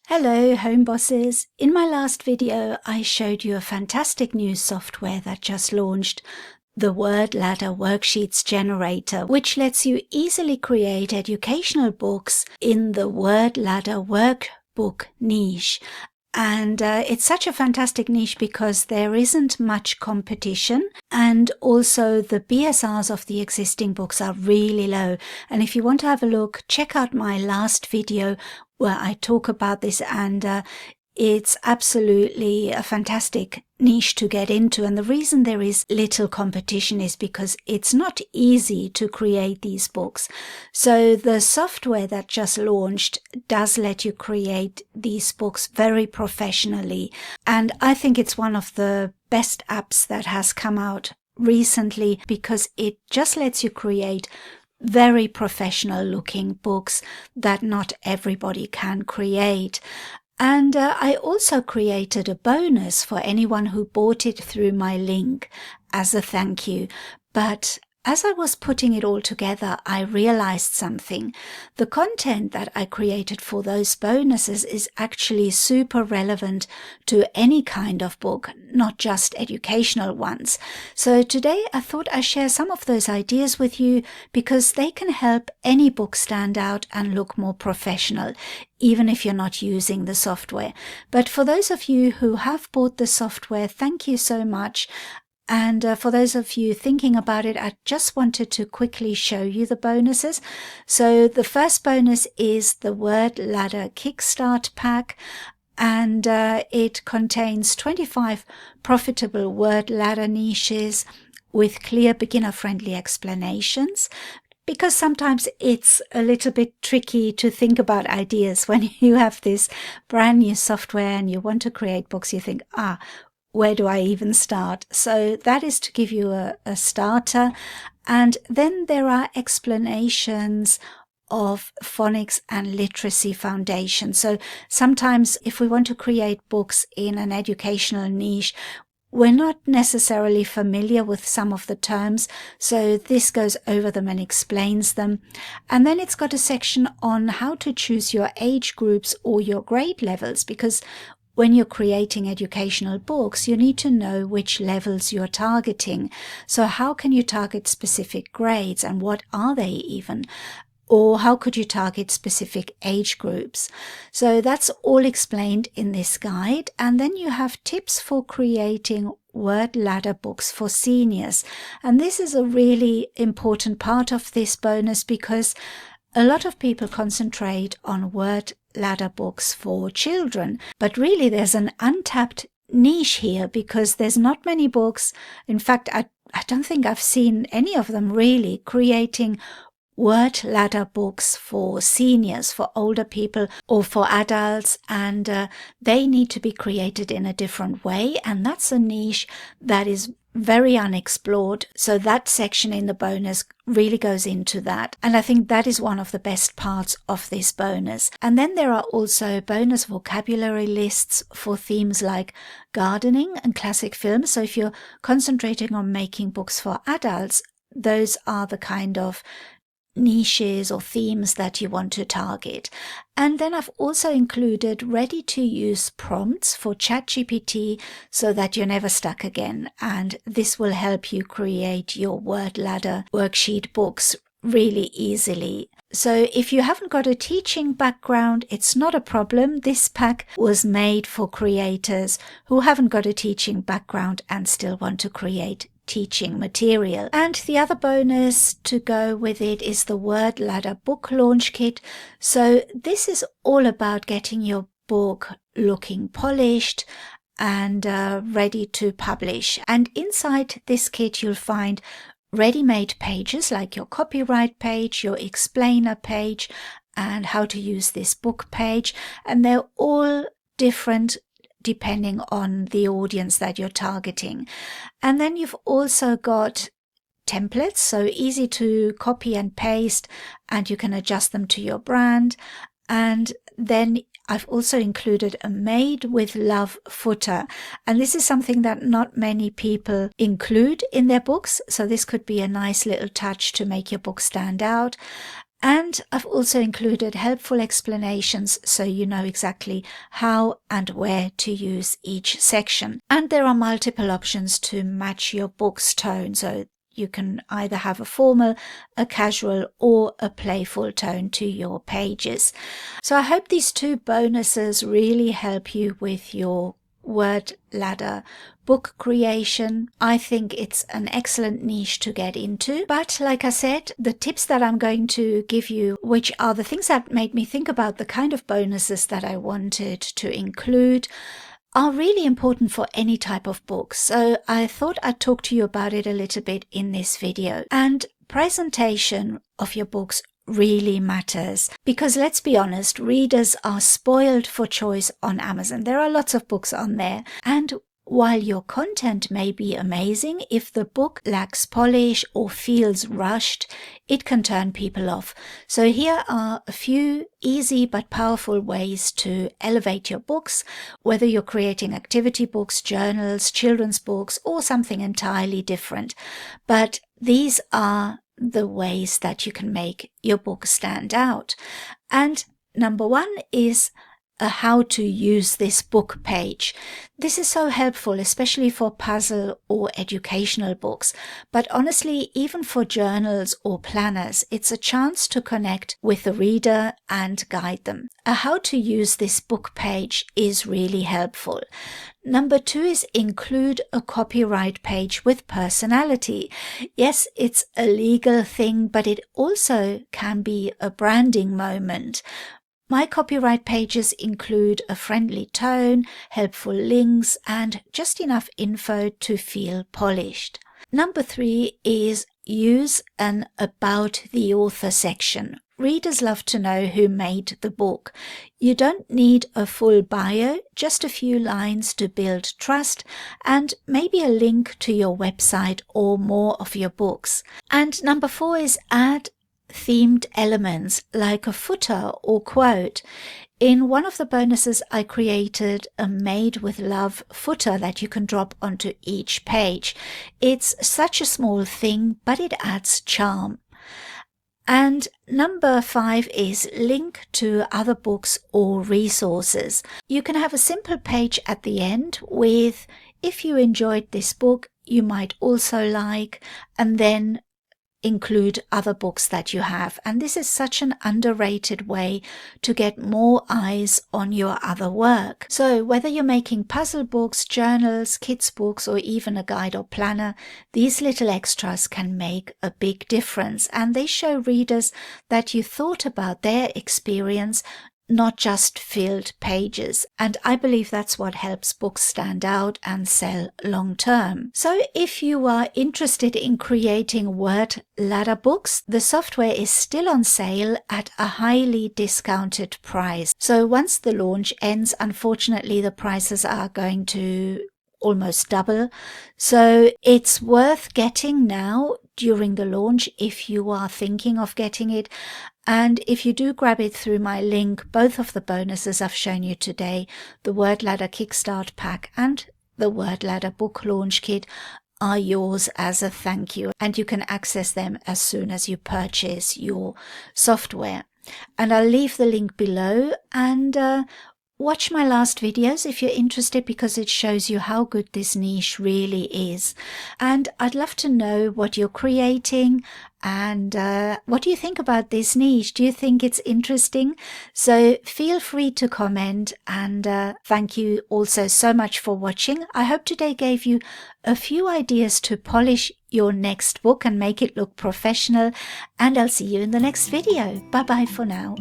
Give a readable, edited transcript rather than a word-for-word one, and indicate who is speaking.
Speaker 1: Hello home bosses. In my last video I showed you a fantastic new software that just launched, the Word Ladder Worksheets Generator, which lets you easily create educational books in the Word Ladder Workbook niche. And it's such a fantastic niche because there isn't much competition, and also the BSRs of the existing books are really low. And if you want to have a look, check out my last video where I talk about this, and it's absolutely a fantastic niche to get into. And the reason there is little competition is because it's not easy to create these books. So the software that just launched does let you create these books very professionally. And I think it's one of the best apps that has come out recently because it just lets you create very professional looking books that not everybody can create. And I also created a bonus for anyone who bought it through my link as a thank you. But as I was putting it all together, I realized something. The content that I created for those bonuses is actually super relevant to any kind of book, not just educational ones. So today I thought I'd share some of those ideas with you because they can help any book stand out and look more professional, even if you're not using the software. But for those of you who have bought the software, thank you so much. And for those of you thinking about it, I just wanted to quickly show you the bonuses. So the first bonus is the Word Ladder Kickstart pack, and it contains 25 profitable word ladder niches with clear beginner-friendly explanations. Because sometimes it's a little bit tricky to think about ideas when you have this brand new software and you want to create books. You think, where do I even start? So that is to give you a starter. And then there are explanations of phonics and literacy foundation. So sometimes if we want to create books in an educational niche, we're not necessarily familiar with some of the terms, so this goes over them and explains them. And then it's got a section on how to choose your age groups or your grade levels, because when you're creating educational books, you need to know which levels you're targeting. So how can you target specific grades, and what are they even? Or how could you target specific age groups? So that's all explained in this guide. And then you have tips for creating word ladder books for seniors. And this is a really important part of this bonus because a lot of people concentrate on word ladder books for children, but really there's an untapped niche here because there's not many books. In fact, I don't think I've seen any of them really creating word ladder books for seniors, for older people or for adults, and they need to be created in a different way, and that's a niche that is very unexplored. So that section in the bonus really goes into that, and I think that is one of the best parts of this bonus. And then there are also bonus vocabulary lists for themes like gardening and classic films. So if you're concentrating on making books for adults, those are the kind of niches or themes that you want to target. And then I've also included ready-to-use prompts for ChatGPT so that you're never stuck again. And this will help you create your word ladder worksheet books really easily. So if you haven't got a teaching background, it's not a problem. This pack was made for creators who haven't got a teaching background and still want to create teaching material. And the other bonus to go with it is the Word Ladder Book Launch Kit. So this is all about getting your book looking polished and ready to publish. And inside this kit you'll find ready-made pages like your copyright page, your explainer page, and how to use this book page. And they're all different depending on the audience that you're targeting. And then you've also got templates, so easy to copy and paste, and you can adjust them to your brand. And then I've also included a made with love footer, and this is something that not many people include in their books, so this could be a nice little touch to make your book stand out. And I've also included helpful explanations so you know exactly how and where to use each section. And there are multiple options to match your book's tone, so you can either have a formal, a casual, or a playful tone to your pages. So I hope these 2 bonuses really help you with your word ladder book creation. I think it's an excellent niche to get into. But like I said, the tips that I'm going to give you, which are the things that made me think about the kind of bonuses that I wanted to include, are really important for any type of book. So I thought I'd talk to you about it a little bit in this video. And presentation of your books really matters, because let's be honest, readers are spoiled for choice on Amazon. There are lots of books on there, and while your content may be amazing, if the book lacks polish or feels rushed, it can turn people off. So here are a few easy but powerful ways to elevate your books, whether you're creating activity books, journals, children's books, or something entirely different. But these are the ways that you can make your book stand out. And number 1 is a how to use this book page. This is so helpful, especially for puzzle or educational books. But honestly, even for journals or planners, it's a chance to connect with the reader and guide them. A how to use this book page is really helpful. Number 2 is include a copyright page with personality. Yes, it's a legal thing, but it also can be a branding moment. My copyright pages include a friendly tone, helpful links, and just enough info to feel polished. Number 3 is use an About the Author section. Readers love to know who made the book. You don't need a full bio, just a few lines to build trust, and maybe a link to your website or more of your books. And number 4 is add themed elements like a footer or quote. In one of the bonuses, I created a Made with Love footer that you can drop onto each page. It's such a small thing, but it adds charm. And number 5 is link to other books or resources. You can have a simple page at the end with, if you enjoyed this book, you might also like, and then include other books that you have. And this is such an underrated way to get more eyes on your other work. So whether you're making puzzle books, journals, kids books, or even a guide or planner, these little extras can make a big difference. And they show readers that you thought about their experience, not just filled pages. And I believe that's what helps books stand out and sell long term. So if you are interested in creating word ladder books, the software is still on sale at a highly discounted price. So once the launch ends, unfortunately, the prices are going to almost double. So it's worth getting now during the launch if you are thinking of getting it. And if you do grab it through my link, both of the bonuses I've shown you today, the Word Ladder Kickstart pack and the Word Ladder book launch kit, are yours as a thank you. And you can access them as soon as you purchase your software. And I'll leave the link below, and watch my last videos if you're interested, because it shows you how good this niche really is. And I'd love to know what you're creating and what do you think about this niche? Do you think it's interesting? So feel free to comment, and thank you also so much for watching. I hope today gave you a few ideas to polish your next book and make it look professional, and I'll see you in the next video. Bye bye for now.